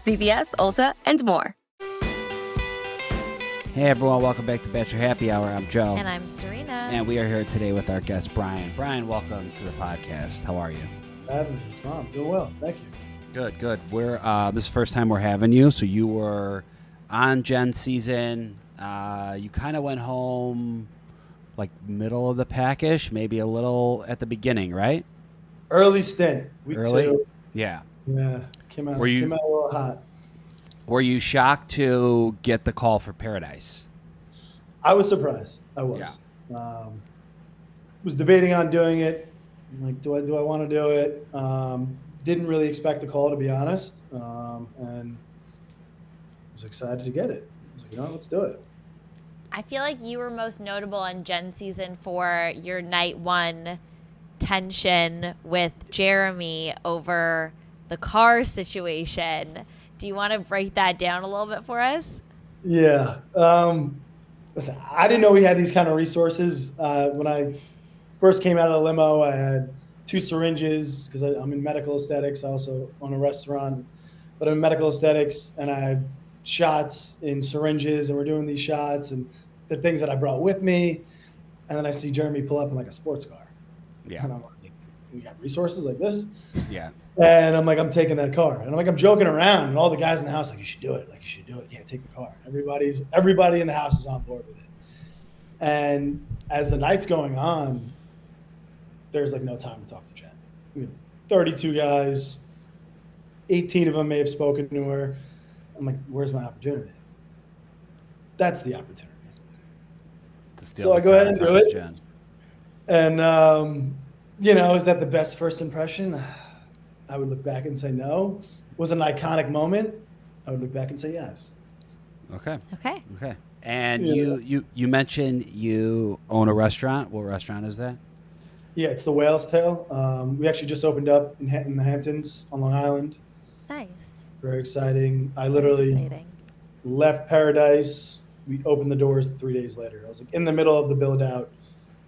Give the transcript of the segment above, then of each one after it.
CVS, Ulta, and more. Hey everyone, welcome back to Bachelor Happy Hour. I'm Joe. And I'm Serena. And we are here today with our guest, Brian. Brian, welcome to the podcast. How are you? It's Mom. Doing well. Thank you. Good. We're this is the first time we're having you. So you were on Jen season. You kind of went home like middle of the pack-ish, maybe a little at the beginning, right? Early stint. Week Early? 2. Yeah. Yeah. Came out a little hot. Were you shocked to get the call for Paradise? I was surprised. I was. Yeah. Was debating on doing it. I'm like, do I want to do it? Didn't really expect the call, to be honest. And was excited to get it. I was like, let's do it. I feel like you were most notable on Jen season for your night one tension with Jeremy over the car situation. Do you want to break that down a little bit for us? Yeah. Listen, I didn't know we had these kind of resources. When I first came out of the limo, I had 2 syringes because I'm in medical aesthetics. I also own a restaurant, but I'm in medical aesthetics, and I had shots in syringes, and we're doing these shots and the things that I brought with me. And then I see Jeremy pull up in like a sports car. Yeah. And I'm like, we got resources like this? Yeah. And I'm like, I'm taking that car. And I'm joking around, and all the guys in the house like, you should do it. Like, you should do it. Yeah, take the car. Everybody in the house is on board with it. And as the night's going on, there's like no time to talk to Jen. I mean, 32 guys, 18 of them may have spoken to her. I'm like, where's my opportunity? That's the opportunity. So I go ahead and do it. Jen. And, is that the best first impression? I would look back and say no. Was it an iconic moment? I would look back and say yes. Okay. Okay. And Yeah. you mentioned you own a restaurant. What restaurant is that? Yeah, it's the Whale's Tail. We actually just opened up in the Hamptons on Long Island. Nice. Very exciting. I That's literally exciting. left Paradise. We opened the doors 3 days later. I was like in the middle of the build out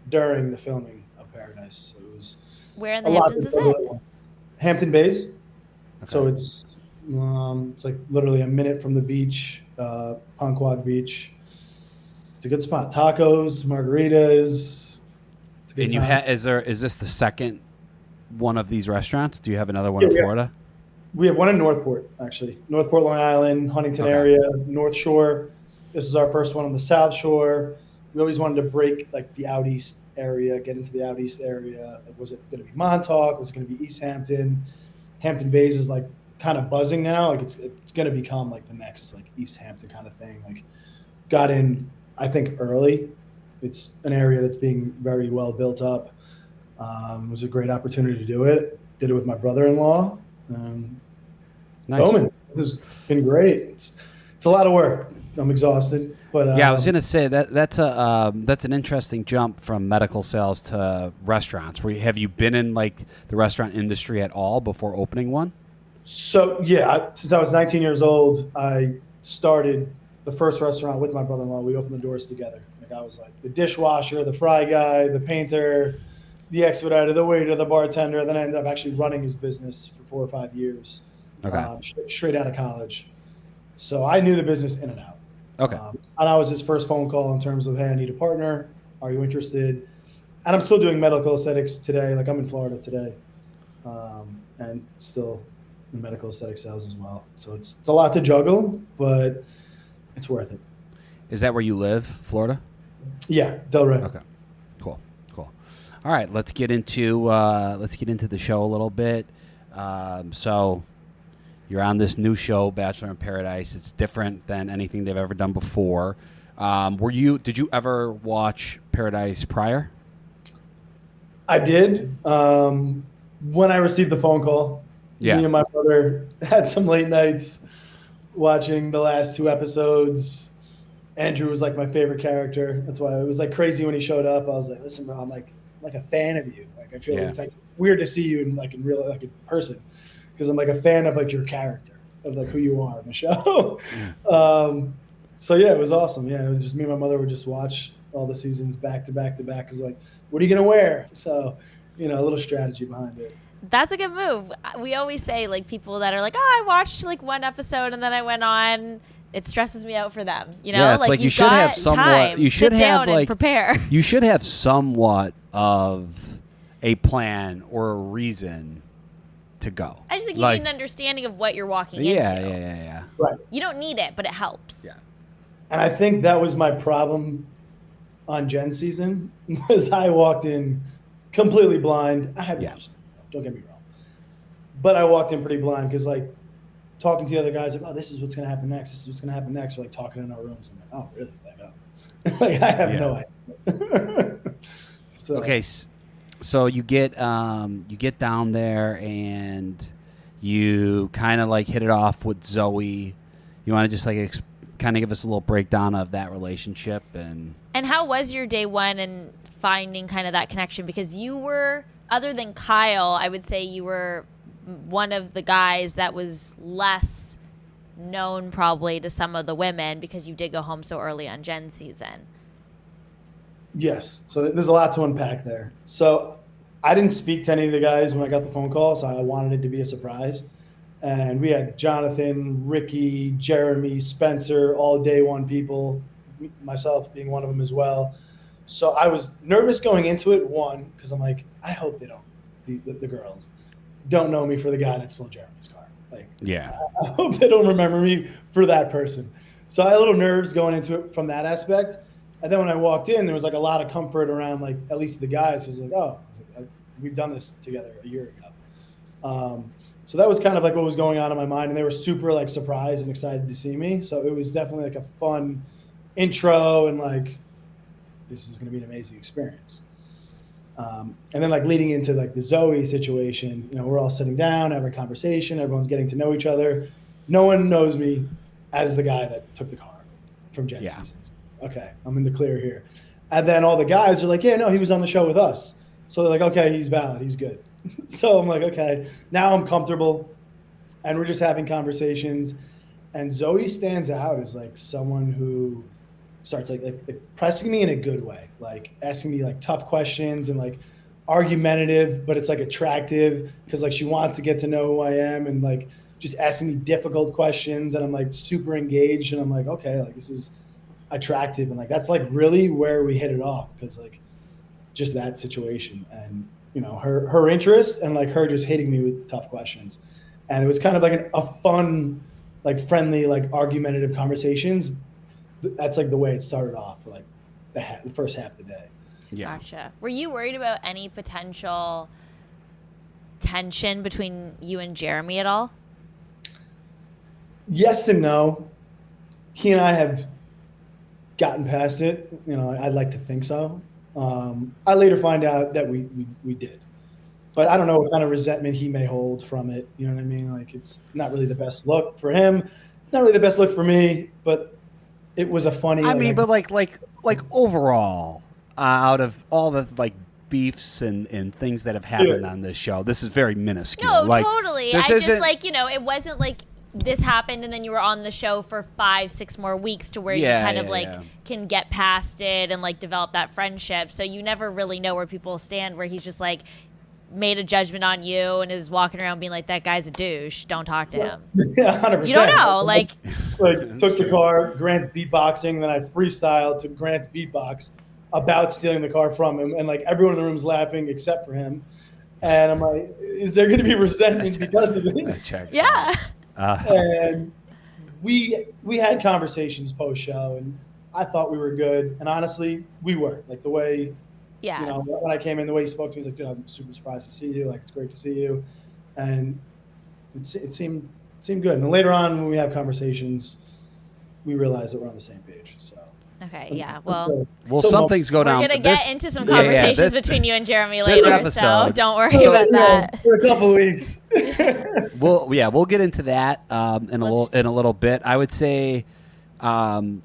during the filming of Paradise. So it was Where in a the lot Hamptons to is juggle it? at once. Hampton Bays. Okay. So it's like literally a minute from the beach, Ponquag Beach. It's a good spot. Tacos, margaritas. It's a good And you time. is this the second one of these restaurants? Do you have another one Yeah, in yeah. Florida? We have one in Northport, actually. Northport, Long Island, Huntington Okay. area, North Shore. This is our first one on the South Shore. We always wanted to break like the out east area, get into the out east area. Like, was it going to be Montauk? Was it going to be East Hampton? Hampton Bays is like kind of buzzing now. Like it's going to become like the next like East Hampton kind of thing. Like got in, I think, early. It's an area that's being very well built up. It was a great opportunity to do it. Did it with my brother-in-law. Nice. Bowman. This has been great. It's a lot of work. I'm exhausted, but Yeah, I was gonna say that's an interesting jump from medical sales to restaurants. Have you been in like the restaurant industry at all before opening one? So yeah, since I was 19 years old, I started the first restaurant with my brother-in-law. We opened the doors together. Like I was like the dishwasher, the fry guy, the painter, the expediter, the waiter, the bartender. Then I ended up actually running his business for 4 or 5 years. Okay. Straight out of college. So I knew the business in and out. Okay. And I was his first phone call in terms of, hey, I need a partner. Are you interested? And I'm still doing medical aesthetics today. Like I'm in Florida today, and still in medical aesthetic sales as well. So it's a lot to juggle, but it's worth it. Is that where you live, Florida? Yeah, Delray. Okay. Cool. All right, let's get into the show a little bit. So you're on this new show, Bachelor in Paradise. It's different than anything they've ever done before. Did you ever watch Paradise prior? I did. When I received the phone call, Yeah. me and my brother had some late nights watching the last 2 episodes. Andrew was like my favorite character. That's why it was like crazy when he showed up. I was like, listen, bro, I'm like a fan of you. Like I feel Yeah. it's weird to see you in real like in person, because I'm like a fan of like your character, of like who you are in the show. So yeah, it was awesome. Yeah, it was just me and my mother would just watch all the seasons back to back to back. Cause like, what are you gonna wear? So, a little strategy behind it. That's a good move. We always say, like, people that are like, oh, I watched like one episode and then I went on. It stresses me out for them. You know, Yeah, it's like you you've should have got somewhat. time. You should Sit have down and like prepare. You should have somewhat of a plan or a reason to go. I just think you Like- need an understanding of what you're walking Yeah, into. yeah. Right. You don't need it, but it helps. Yeah. And I think that was my problem on Jen season was I walked in completely blind. I had watched, don't get me wrong, but I walked in pretty blind because like talking to the other guys, like, oh, this is what's gonna happen next. This is what's gonna happen next. We're like talking in our rooms. I'm like, oh, really? Like, oh. Like I have no idea. So, Okay, so you get down there and you kind of like hit it off with Zoe. You want to just like kind of give us a little breakdown of that relationship and how was your day one and finding kind of that connection? Because you were, other than Kyle, I would say you were one of the guys that was less known probably to some of the women because you did go home so early on Jen's season. Yes. So there's a lot to unpack there. So I didn't speak to any of the guys when I got the phone call, so I wanted it to be a surprise. And we had Jonathan, Ricky, Jeremy, Spencer, all day one people, myself being one of them as well. So I was nervous going into it, one, because I'm like, I hope they don't, the girls don't know me for the guy that stole Jeremy's car. Like, yeah. I hope they don't remember me for that person. So I had a little nerves going into it from that aspect. And then when I walked in, there was like a lot of comfort around like at least the guys. I was like, oh, we've done this together a year ago. So that was kind of like what was going on in my mind, and they were super like surprised and excited to see me. So it was definitely like a fun intro, and like this is going to be an amazing experience. And then like leading into like the Zoe situation, you know, we're all sitting down, having a conversation, everyone's getting to know each other. No one knows me as the guy that took the car from Jen's seasons. Okay, I'm in the clear here. And then all the guys are like, yeah, no, he was on the show with us. So they're like, okay, he's valid, he's good. So I'm like, okay, now I'm comfortable. And we're just having conversations. And Zoe stands out as like someone who starts like pressing me in a good way, like asking me like tough questions and like argumentative, but it's like attractive because like she wants to get to know who I am and like just asking me difficult questions. And I'm like super engaged. And I'm like, okay, like this is attractive. And like that's like really where we hit it off because like just that situation and you know her interest and like her just hitting me with tough questions. And it was kind of like a fun like friendly like argumentative conversations. That's like the way it started off for like the first half of the day. Yeah. Gotcha. Were you worried about any potential tension between you and Jeremy at all? Yes and no. He and I have gotten past it. You know, I'd like to think so. I later find out that we did. But I don't know what kind of resentment he may hold from it. You know what I mean? Like it's not really the best look for him, not really the best look for me, but it was a funny. I mean, but like overall, out of all the like beefs and things that have happened on this show, this is very minuscule. No, like, totally. I just like, you know, it wasn't like this happened and then you were on the show for 5-6 more weeks to where you kind of like can get past it and like develop that friendship. So you never really know where people stand, where he's just like made a judgment on you and is walking around being like, that guy's a douche, don't talk to him. Yeah, 100%. You don't know, like took the car, Grant's beatboxing, then I freestyled to Grant's beatbox about stealing the car from him, and like everyone in the room's laughing except for him. And I'm like, is there going to be resentment because of it? Yeah. And we had conversations post show, and I thought we were good, and honestly, we were. Like the way, you know, when I came in, the way he spoke to me, he was like, dude, I'm super surprised to see you. Like it's great to see you, and it seemed good. And then later on, when we have conversations, we realize that we're on the same page. So. Okay, yeah. Well, some things go down. We're going to get into some conversations between you and Jeremy later, episode, so don't worry about that. For a couple of weeks. We'll get into that in a little bit. I would say to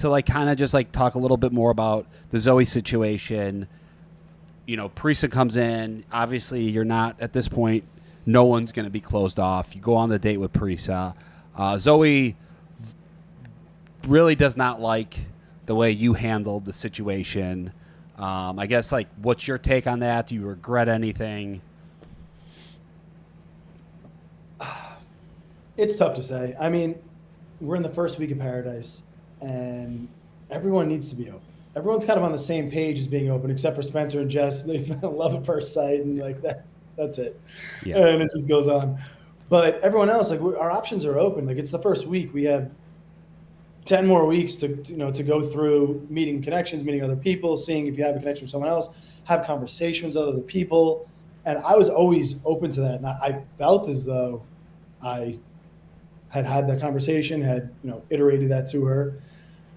like kind of just like talk a little bit more about the Zoe situation. You know, Parisa comes in. Obviously, you're not at this point. No one's going to be closed off. You go on the date with Parisa. Zoe really does not like the way you handled the situation. I guess, like, what's your take on that? Do you regret anything? It's tough to say. I mean, we're in the first week of Paradise, and everyone needs to be open. Everyone's kind of on the same page as being open, except for Spencer and Jess. They love at first sight, and like that. That's it. Yeah. And it just goes on. But everyone else, like our options are open. Like it's the first week. We have 10 more weeks to go through meeting connections, meeting other people, seeing if you have a connection with someone else, have conversations with other people. And I was always open to that. And I felt as though I had that conversation, had, iterated that to her.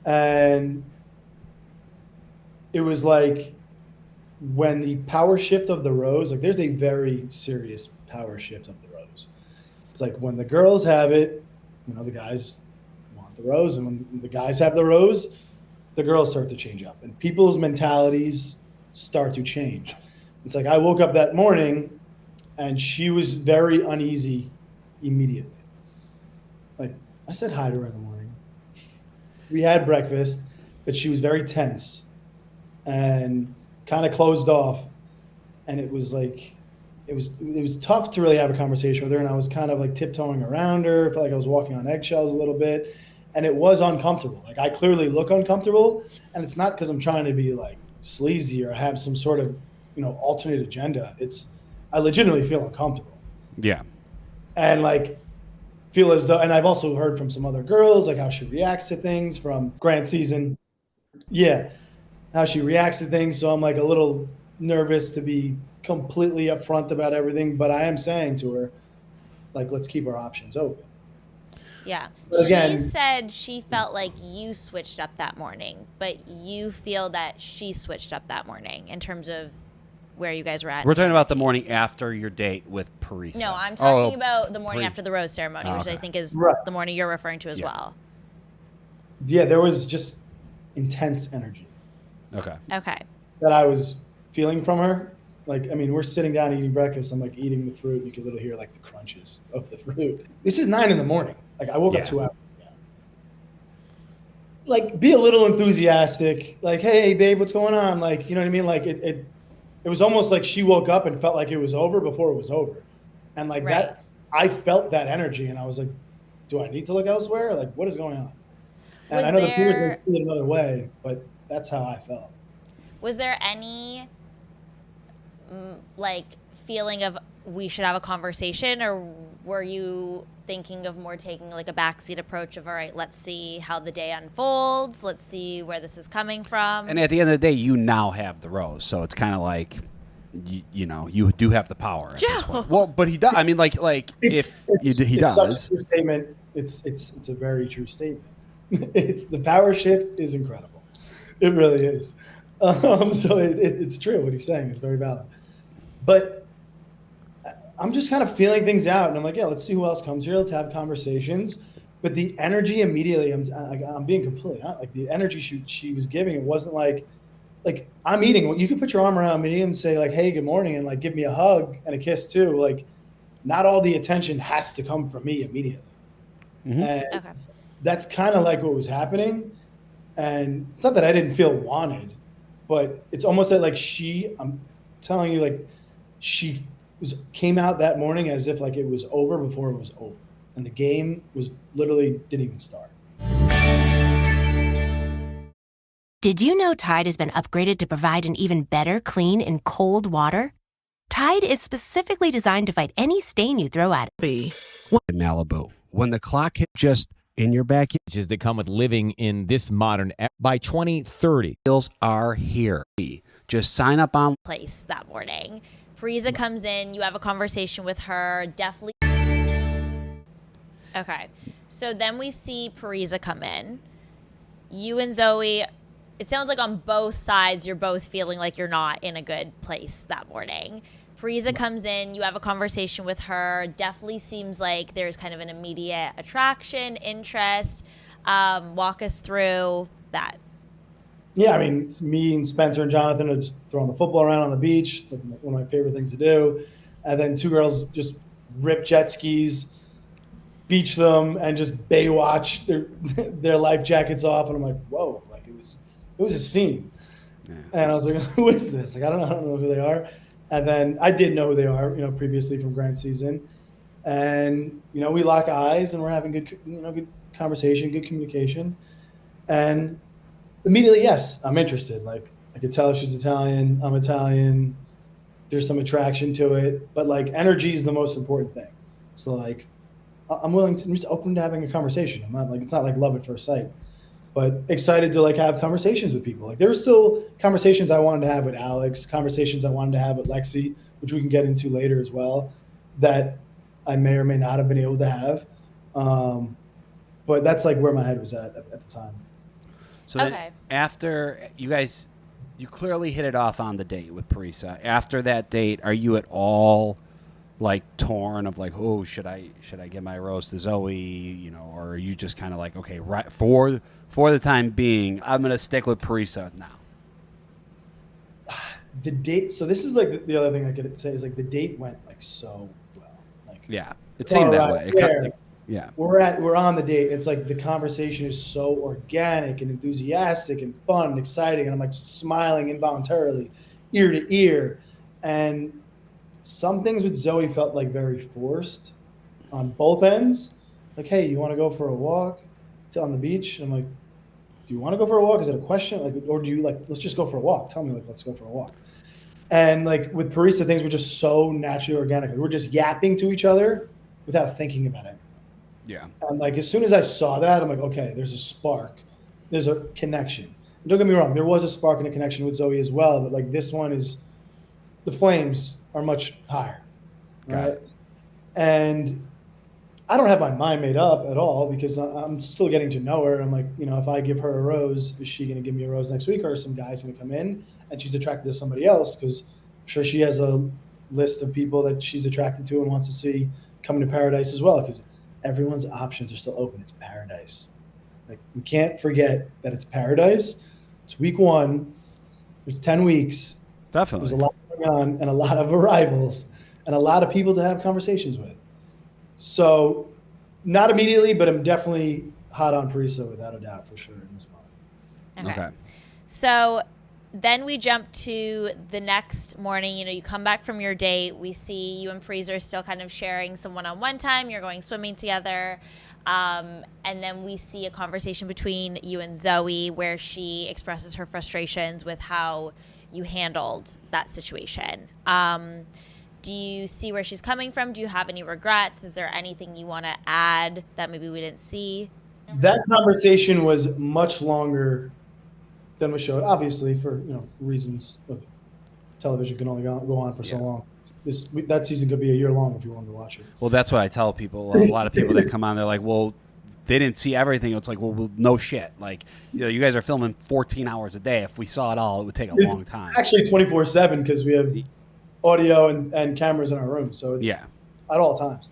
And it was like when the power shift of the rose, like there's a very serious power shift of the rose. It's like when the girls have it, the guys want the rose, and when the guys have the rose, the girls start to change up, and people's mentalities start to change. It's like I woke up that morning, and she was very uneasy immediately. Like I said hi to her in the morning. We had breakfast, but she was very tense and kind of closed off, and it was like it was tough to really have a conversation with her, and I was kind of like tiptoeing around her. I felt like I was walking on eggshells a little bit, and it was uncomfortable. Like I clearly look uncomfortable, and it's not because I'm trying to be like sleazy or have some sort of alternate agenda. It's I legitimately feel uncomfortable. Yeah. And like feel as though, and I've also heard from some other girls like how she reacts to things from Grant season. Yeah, how she reacts to things. So I'm like a little nervous to be completely upfront about everything, but I am saying to her, like, let's keep our options open. Yeah. But again, she said she felt like you switched up that morning, but you feel that she switched up that morning in terms of where you guys were at. We're talking about the morning after your date with Parisa. No, I'm talking about the morning after the rose ceremony, which okay. I think is Right. the morning you're referring to as well. Yeah, there was just intense energy Okay. Okay. that I was feeling from her. Like, I mean, we're sitting down eating breakfast. I'm like eating the fruit. You can literally hear like the crunches of the fruit. This is 9 a.m. Like I woke Yeah. up 2 hours ago. Like, be a little enthusiastic. Like, hey, babe, what's going on? Like, you know what I mean? Like it was almost like she woke up and felt like it was over before it was over. And like Right. that, I felt that energy, and I was like, do I need to look elsewhere? Like, what is going on? And Was I know the viewers there- may see it another way, but that's how I felt. Was there any like feeling of we should have a conversation, or were you thinking of more taking like a backseat approach of all right, let's see how the day unfolds, let's see where this is coming from? And at the end of the day, you now have the rose, so it's kind of like, you do have the power. At this Joe. point. Well, but he does. I mean, like he It's does. such a true statement. It's a very true statement. It's the power shift is incredible. It really is. So it's true. What he's saying is very valid. But I'm just kind of feeling things out, and I'm like, yeah, let's see who else comes here. Let's have conversations. But the energy immediately, I'm being completely honest. Like the energy she was giving, it wasn't like I'm eating. You could put your arm around me and say like, hey, good morning, and like give me a hug and a kiss too. Like, not all the attention has to come from me immediately. Mhm. And Okay. that's kind of like what was happening. And it's not that I didn't feel wanted, but it's almost that like I'm telling you, like she came out that morning as if like it was over before it was over. And the game was literally didn't even start. Did you know Tide has been upgraded to provide an even better clean in cold water? Tide is specifically designed to fight any stain you throw at it. In Malibu, when the clock hit just in your backyard, That come with living in this modern era. By 2030. deals are here. Just sign up on. Place that morning. Parisa comes in, you have a conversation with her, definitely. Okay. So then we see Parisa come in. You and Zoe, it sounds like on both sides, you're both feeling like you're not in a good place that morning. Parisa comes in, you have a conversation with her, definitely seems like there's kind of an immediate attraction, interest. Walk us through that. Yeah, I mean, it's me and Spencer and Jonathan are just throwing the football around on the beach. It's like one of my favorite things to do. And then 2 girls just rip jet skis, beach them, and just Baywatch their life jackets off. And I'm like, whoa, like it was a scene. Yeah. And I was like, who is this? Like, I don't know who they are. And then I did know who they are, previously from Grant season. And, you know, we lock eyes and we're having good conversation, good communication. And immediately, yes, I'm interested. Like, I could tell she's Italian, I'm Italian. There's some attraction to it, but like energy is the most important thing. So like, I'm just open to having a conversation. I'm not like, it's not like love at first sight, but excited to like have conversations with people. Like there were still conversations I wanted to have with Alex, conversations I wanted to have with Lexi, which we can get into later as well, that I may or may not have been able to have. But that's like where my head was at the time. So then after you clearly hit it off on the date with Parisa. After that date, are you at all like torn of like, oh, should I give my rose to Zoe, you know, or are you just kind of like, okay, right for the time being, I'm gonna stick with Parisa now? The date. So this is like the other thing I could say is like the date went like so well. Like yeah, it seemed that way. Yeah, we're on the date. It's like the conversation is so organic and enthusiastic and fun and exciting, and I'm like smiling involuntarily, ear to ear. And some things with Zoe felt like very forced on both ends. Like, hey, you want to go for a walk on the beach? And I'm like, do you want to go for a walk? Is it a question? Like, or do you like, let's just go for a walk? Tell me, like, let's go for a walk. And like with Parisa, things were just so naturally organic. We're just yapping to each other without thinking about anything. Yeah. And like as soon as I saw that, I'm like, okay, there's a spark, there's a connection. And don't get me wrong, there was a spark and a connection with Zoe as well, but like this one is, the flames are much higher, right? And I don't have my mind made up at all because I'm still getting to know her. I'm like, you know, if I give her a rose, is she going to give me a rose next week, or are some guys going to come in and she's attracted to somebody else? Because I'm sure she has a list of people that she's attracted to and wants to see coming to Paradise as well, because everyone's options are still open. It's Paradise. Like, we can't forget that it's Paradise. It's week 1. There's 10 weeks. Definitely. There's a lot going on and a lot of arrivals and a lot of people to have conversations with. So not immediately, but I'm definitely hot on Parisa without a doubt for sure in this moment. Okay. So then we jump to the next morning. You know, you come back from your date. We see you and Parisa are still kind of sharing some one-on-one time. You're going swimming together. And then we see a conversation between you and Zoe where she expresses her frustrations with how you handled that situation. Do you see where she's coming from? Do you have any regrets? Is there anything you want to add that maybe we didn't see? That conversation was much longer than was showed, obviously, for reasons of television can only go on for so long. That season could be a year long if you wanted to watch it. Well, that's what I tell people. A lot of people that come on, they're like, well, they didn't see everything. It's like, well, no shit. Like, you guys are filming 14 hours a day. If we saw it all, it would take a long time. Actually 24/7 because we have audio and cameras in our room. So it's at all times.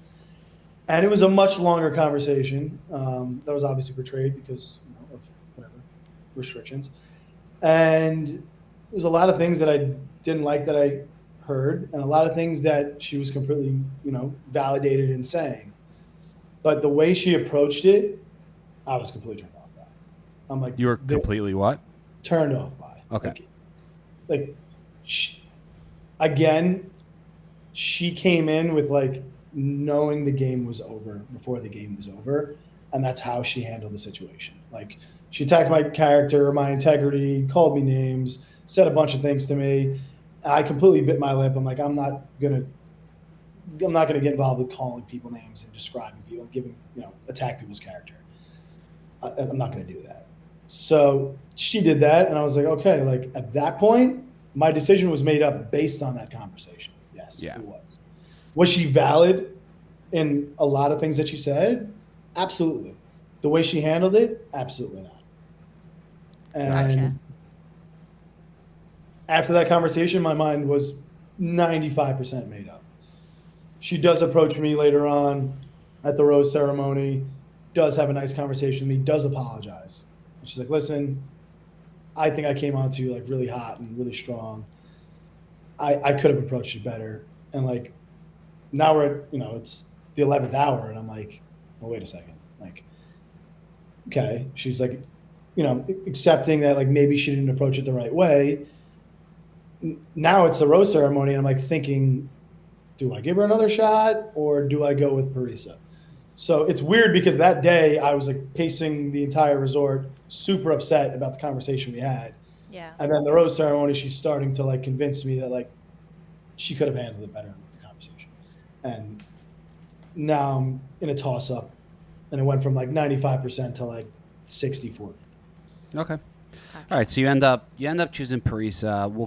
And it was a much longer conversation that was obviously portrayed because of whatever restrictions. And there's a lot of things that I didn't like that I heard, and a lot of things that she was completely, validated in saying. But the way she approached it, I was completely turned off by. I'm like, you were completely what? Turned off by. Okay. Again, she came in with like knowing the game was over before the game was over, and that's how she handled the situation. Like, she attacked my character, my integrity, called me names, said a bunch of things to me. I completely bit my lip. I'm like, I'm not gonna get involved with calling people names and describing people, attack people's character. I'm not gonna do that. So she did that, and I was like, okay. Like, at that point, my decision was made up based on that conversation. Yes, it was. Was she valid in a lot of things that she said? Absolutely. The way she handled it? Absolutely not. And after that conversation, my mind was 95% made up. She does approach me later on at the rose ceremony, does have a nice conversation with me, does apologize. And she's like, listen, I think I came on to you like really hot and really strong. I could have approached you better. And like, now we're at, it's the 11th hour, and I'm like, well, wait a second. Like, okay. She's like, accepting that like maybe she didn't approach it the right way. Now it's the rose ceremony, and I'm like thinking, do I give her another shot or do I go with Parisa? So it's weird because that day I was like pacing the entire resort, super upset about the conversation we had. Yeah. And then the rose ceremony, she's starting to like convince me that like she could have handled it better in the conversation. And now I'm in a toss up, and it went from like 95% to like 60-40. Okay. All right. So you end up choosing Parisa. We'll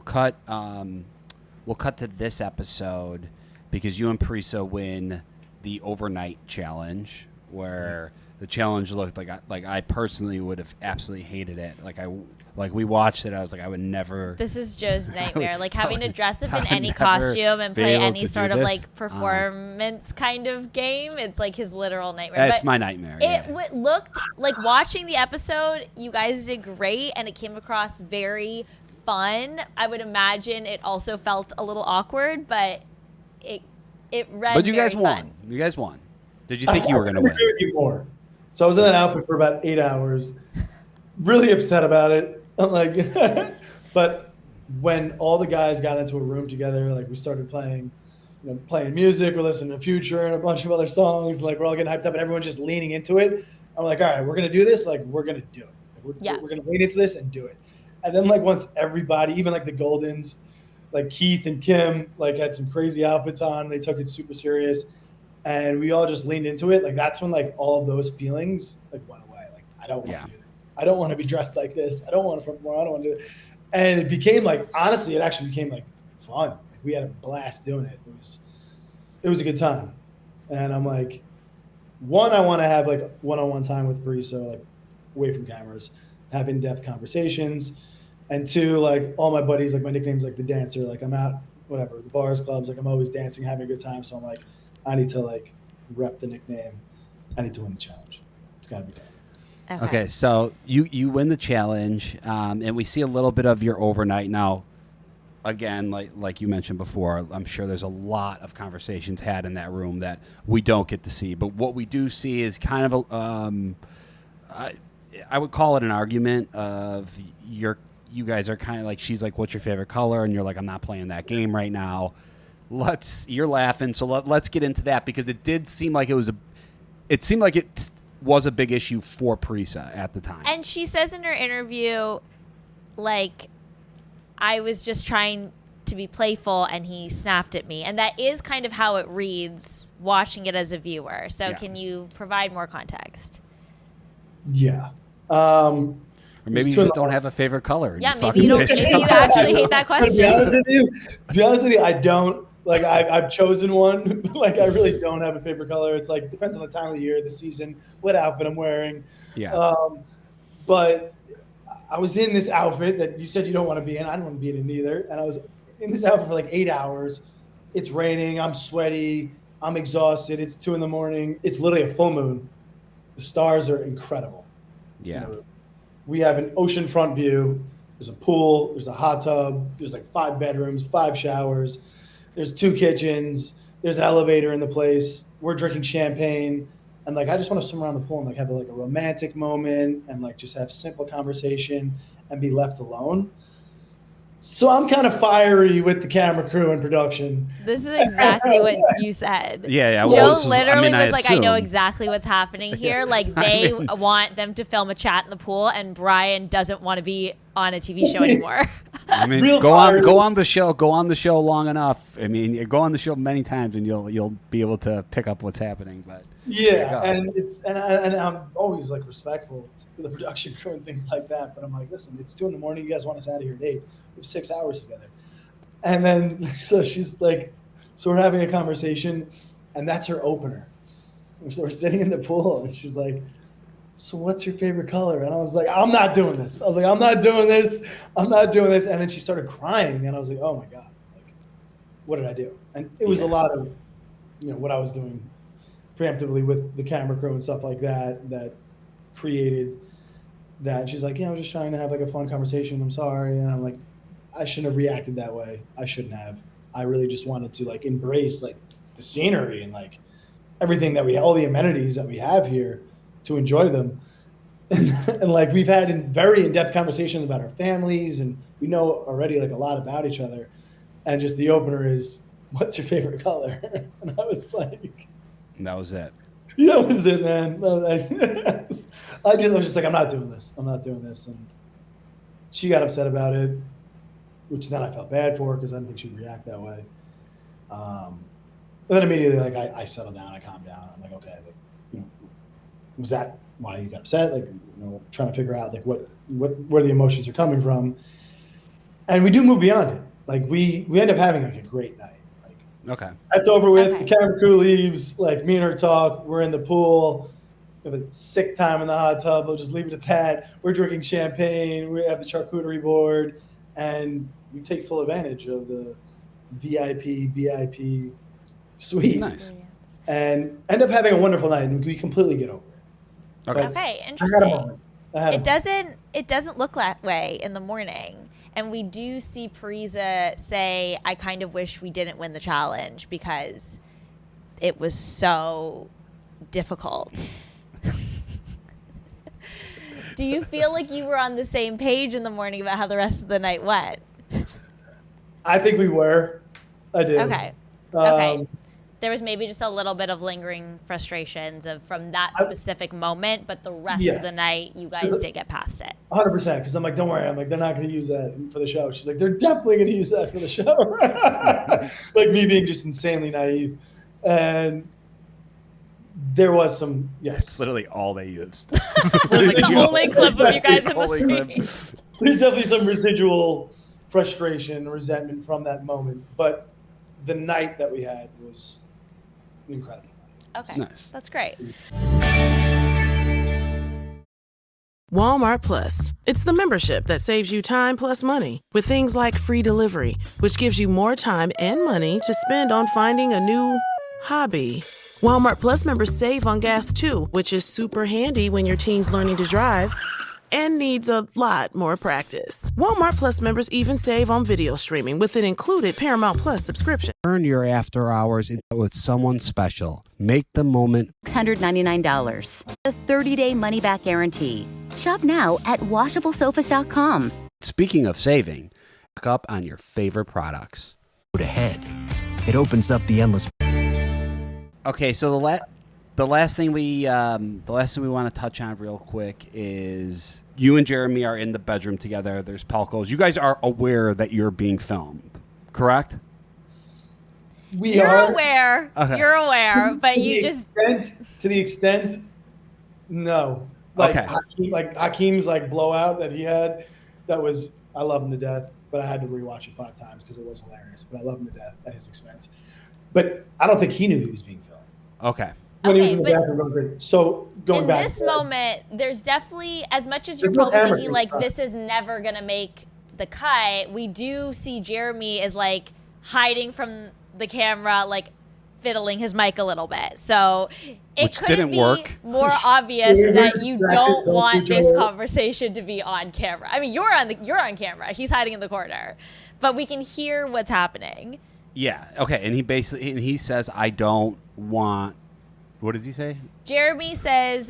cut to this episode because you and Parisa win the overnight challenge, where the challenge looked like I personally would have absolutely hated it. Like we watched it, I was like, I would never. This is Joe's nightmare. Like having to dress up I in would any never costume and be play able any to sort do of this. like performance kind of game. It's like his literal nightmare. It's But my nightmare. It yeah. looked like watching the episode, you guys did great and it came across very fun. I would imagine it also felt a little awkward, but it read But you guys very won. fun. You guys won. Did you think you were going to win? I agree with you more. So I was in that outfit for about 8 hours, really upset about it. I'm like, but when all the guys got into a room together, like we started playing music, we're listening to Future and a bunch of other songs, like we're all getting hyped up and everyone's just leaning into it. I'm like, all right, we're going to do this. Like we're going to do it. Like, we're going to lean into this and do it. And then like once everybody, even like the Goldens, like Keith and Kim, like had some crazy outfits on, they took it super serious. And we all just leaned into it. Like that's when like all of those feelings like went away. Like I don't want to do this. I don't want to be dressed like this. I don't want to front more. I don't want to do it. And it became like, honestly, it actually became like fun. Like we had a blast doing it. It was a good time. And I'm like, one, I want to have like one-on-one time with Parisa, like away from cameras, have in-depth conversations. And two, like all my buddies, like my nickname's like the dancer. Like I'm out, whatever, the bars, clubs, like I'm always dancing, having a good time. So I'm like, I need to like rep the nickname. I need to win the challenge. It's got to be done. Okay, so you win the challenge, and we see a little bit of your overnight now. Again, like you mentioned before, I'm sure there's a lot of conversations had in that room that we don't get to see. But what we do see is kind of a, I would call it an argument of you guys are kind of like, she's like, what's your favorite color? And you're like, I'm not playing that game right now. You're laughing, so let's get into that because it did seem like it was a big issue for Parisa at the time. And she says in her interview, like, I was just trying to be playful and he snapped at me. And that is kind of how it reads watching it as a viewer. So can you provide more context? Yeah. Or maybe you just don't have a favorite color. Yeah, maybe you actually hate that question. To be honest with you, I don't. Like I've chosen one. Like I really don't have a favorite color. It's like it depends on the time of the year, the season, what outfit I'm wearing. Yeah. But I was in this outfit that you said you don't want to be in. I don't want to be in it either. And I was in this outfit for like 8 hours. It's raining. I'm sweaty. I'm exhausted. It's 2 a.m. It's literally a full moon. The stars are incredible. Yeah. We have an oceanfront view. There's a pool. There's a hot tub. There's like 5 bedrooms, 5 showers. There's 2 kitchens. There's an elevator in the place. We're drinking champagne. And like, I just want to swim around the pool and like have like a romantic moment and like just have simple conversation and be left alone. So I'm kind of fiery with the camera crew and production. This is exactly what you said. Yeah. Joe literally was like, I know assume. exactly what's happening here. Like they want them to film a chat in the pool and Brian doesn't want to be on a TV show anymore. I mean, Real go fiery. on the show long enough. I mean, go on the show many times and you'll be able to pick up what's happening. But yeah, and I'm always like respectful to the production crew and things like that. But I'm like, listen, it's 2 a.m. You guys want us out of here at 8. We have 6 hours together. And then so she's like, so we're having a conversation, and that's her opener. So we're sitting in the pool, and she's like, so what's your favorite color? And I was like, I'm not doing this. I was like, I'm not doing this. I'm not doing this. And then she started crying, and I was like, oh my God, like, what did I do? And it was a lot of, what I was doing preemptively with the camera crew and stuff like that created that. She's like, yeah, I was just trying to have like a fun conversation. I'm sorry. And I'm like, I shouldn't have reacted that way. I shouldn't have. I really just wanted to like embrace like the scenery and like everything that all the amenities that we have here to enjoy them. And like we've had very in-depth conversations about our families and we know already like a lot about each other. And just the opener is what's your favorite color? And I was like, And that was it. that was it, man. I was just like, I'm not doing this. I'm not doing this. And she got upset about it, which then I felt bad for her because I didn't think she'd react that way. And then immediately, like, I settled down, I calmed down. I'm like, okay, like, you know, was that why you got upset? Like, you know, trying to figure out like where the emotions are coming from. And we do move beyond it. Like we end up having like a great night. Like Okay. that's over with. Okay. The camera crew leaves. Like me and her talk. We're in the pool. We have a sick time in the hot tub. We'll just leave it at that. We're drinking champagne. We have the charcuterie board, and we take full advantage of the VIP suite. Nice. And end up having a wonderful night, and we completely get over it. Okay. But Okay, I had a interesting. moment. I had a moment. It doesn't look that way in the morning. And we do see Parisa say, I kind of wish we didn't win the challenge because it was so difficult. Do you feel like you were on the same page in the morning about how the rest of the night went? I think we were. I did. Okay. Um, Okay. There was maybe just a little bit of lingering frustrations from that specific moment, but the rest of the Yes. night, you guys Because- did get past it. 100%. Because I'm like, don't worry. I'm like, they're not going to use that for the show. She's like, they're definitely going to use that for the show. Like me being just insanely naive. And there was some, It's yes. literally all they used. It was like the only clip of you guys in the Only clip. street. There's definitely some residual frustration, resentment from that moment. But the night that we had was an incredible night. Okay. Nice. That's great. Walmart Plus. It's the membership that saves you time plus money with things like free delivery, which gives you more time and money to spend on finding a new hobby. Walmart Plus members save on gas too, which is super handy when your teen's learning to drive and needs a lot more practice. Walmart Plus members even save on video streaming with an included Paramount Plus subscription. Earn your after hours with someone special. Make the moment. $699. A 30-day money-back guarantee. Shop now at WashableSofas.com. Speaking of saving, look up on your favorite products. Ahead. It opens up the endless. Okay, so the last thing we want to touch on real quick is you and Jeremy are in the bedroom together. There's pellicles. You guys are aware that you're being filmed, correct? You're aware. Okay. You're aware, but To you the just to the extent, no. Like Okay. Hakeem's like blowout that he had, that was, I love him to death, but I had to rewatch it 5 times because it was hilarious. But I love him to death at his expense. But I don't think he knew he was being filmed Okay. when he was in Okay, the but bathroom going crazy. So going in back this to- moment, there's definitely, as much as you're There's no probably camera thinking like crew. this is never gonna make the cut, we do see Jeremy is like hiding from the camera, like fiddling his mic a little bit. So it Which couldn't didn't be work. more obvious We're that you distracted, don't don't want do this Joel. conversation to be on camera. I mean, you're on camera. He's hiding in the corner, but we can hear what's happening. Yeah. Okay. And he says, I don't want. What does he say? Jeremy says,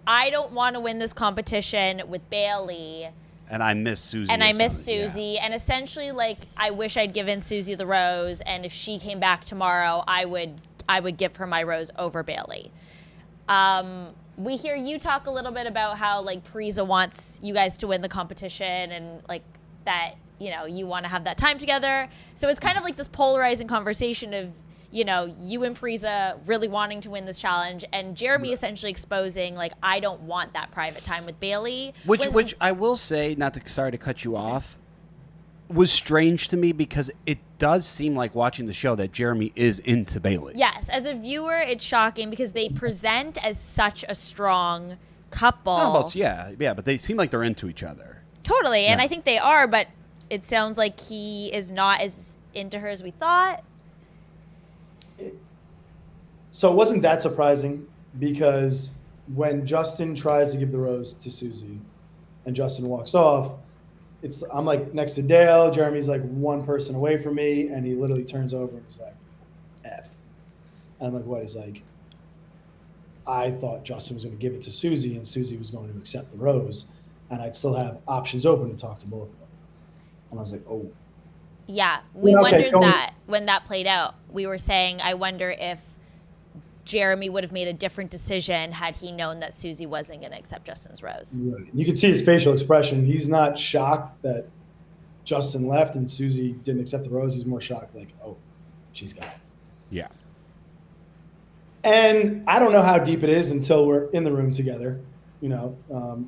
I don't want to win this competition with Bailey. And I miss Susie. And or I miss something. Yeah. Susie. And essentially, like, I wish I'd given Susie the rose. And if she came back tomorrow, I would give her my rose over Bailey. We hear you talk a little bit about how, like, Parisa wants you guys to win the competition and, like, that, you know, you want to have that time together. So it's kind of like this polarizing conversation of, you know, you and Parisa really wanting to win this challenge, and Jeremy essentially exposing, like, I don't want that private time with Bailey. Which I will say, sorry to cut you off, was strange to me because it does seem like watching the show that Jeremy is into Bailey. Yes, as a viewer, it's shocking because they present as such a strong couple. Almost, yeah, but they seem like they're into each other. Totally, and Yeah. I think they are, but it sounds like he is not as into her as we thought. So it wasn't that surprising because when Justin tries to give the rose to Susie and Justin walks off, I'm like next to Dale. Jeremy's like one person away from me, and he literally turns over and he's like, F. And I'm like, what? He's like, I thought Justin was going to give it to Susie and Susie was going to accept the rose, and I'd still have options open to talk to both of them. And I was like, oh. Yeah, we Okay, wondered going- that. when that played out, we were saying, I wonder if Jeremy would have made a different decision had he known that Susie wasn't going to accept Justin's rose. Right. You can see his facial expression. He's not shocked that Justin left and Susie didn't accept the rose. He's more shocked, like, oh, she's got it. Yeah. And I don't know how deep it is until we're in the room together,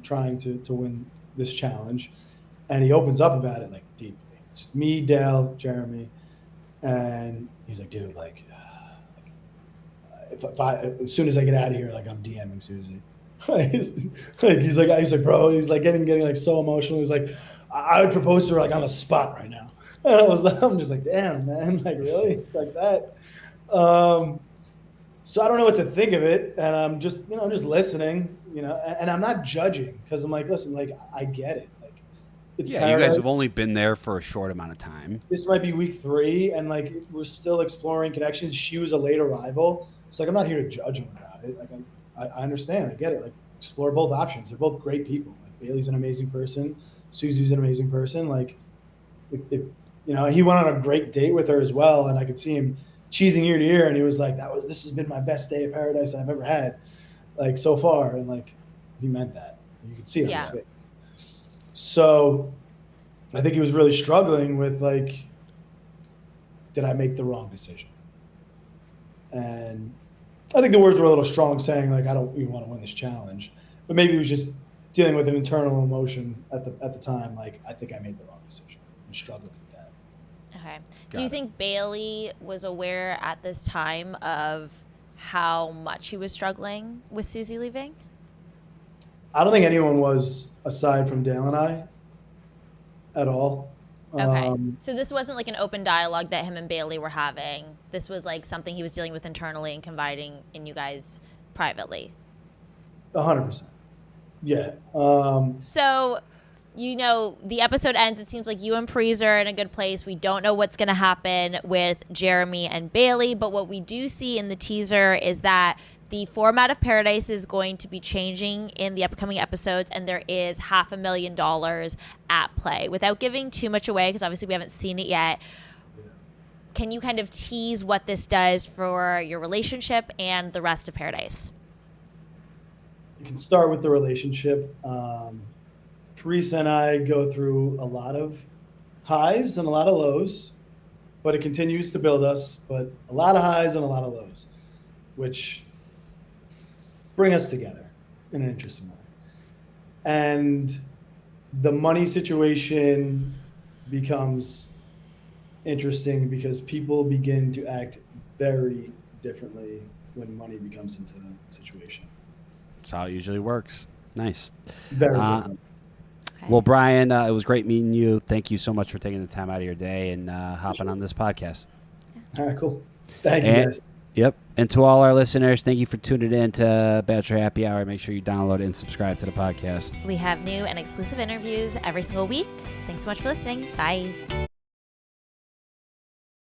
trying to win this challenge. And he opens up about it, like, deeply. It's just me, Dale, Jeremy. And he's like, dude, like if I as soon as I get out of here, like, I'm DMing Susie. he's like, bro, he's like getting like so emotional. He's like, I would propose to her like on the spot right now. And I'm just like, damn, man, like, really? It's like that. So I don't know what to think of it, and I'm just, just listening, and I'm not judging because I'm like, listen, like, I get it. Like, it's Yeah, paradise. you guys have only been there for a short amount of time. This might be week 3, and like we're still exploring connections. She was a late arrival, so like I'm not here to judge him about it. Like I understand, I get it. Like, explore both options. They're both great people. Like, Bailey's an amazing person, Susie's an amazing person. Like, if he went on a great date with her as well, and I could see him cheesing ear to ear, and he was like, this has been my best day of paradise that I've ever had, like, so far. And like, he meant that. You could see it on his face. So I think he was really struggling with, like, did I make the wrong decision? And I think the words were a little strong, saying like, I don't even want to win this challenge, but maybe he was just dealing with an internal emotion at the time. Like, I think I made the wrong decision and struggling with that. Okay. Do you think Bailey was aware at this time of how much he was struggling with Susie leaving? I don't think anyone was, aside from Dale and I, at all. Okay. So this wasn't like an open dialogue that him and Bailey were having. This was like something he was dealing with internally and confiding in you guys privately. 100%. Yeah. So, the episode ends. It seems like you and Preez are in a good place. We don't know what's going to happen with Jeremy and Bailey, but what we do see in the teaser is that the format of Paradise is going to be changing in the upcoming episodes, and there is $500,000 at play. Without giving too much away, because obviously we haven't seen it yet, can you kind of tease what this does for your relationship and the rest of Paradise? You can start with the relationship. Teresa and I go through a lot of highs and a lot of lows, but it continues to build us. But a lot of highs and a lot of lows, which bring us together in an interesting way. And the money situation becomes interesting because people begin to act very differently when money becomes into the situation. That's how it usually works. Nice. Very different. Well, Brian, it was great meeting you. Thank you so much for taking the time out of your day and hopping on this podcast. All right, cool. Thank you, guys. Yep. And to all our listeners, thank you for tuning in to Bachelor Happy Hour. Make sure you download and subscribe to the podcast. We have new and exclusive interviews every single week. Thanks so much for listening. Bye.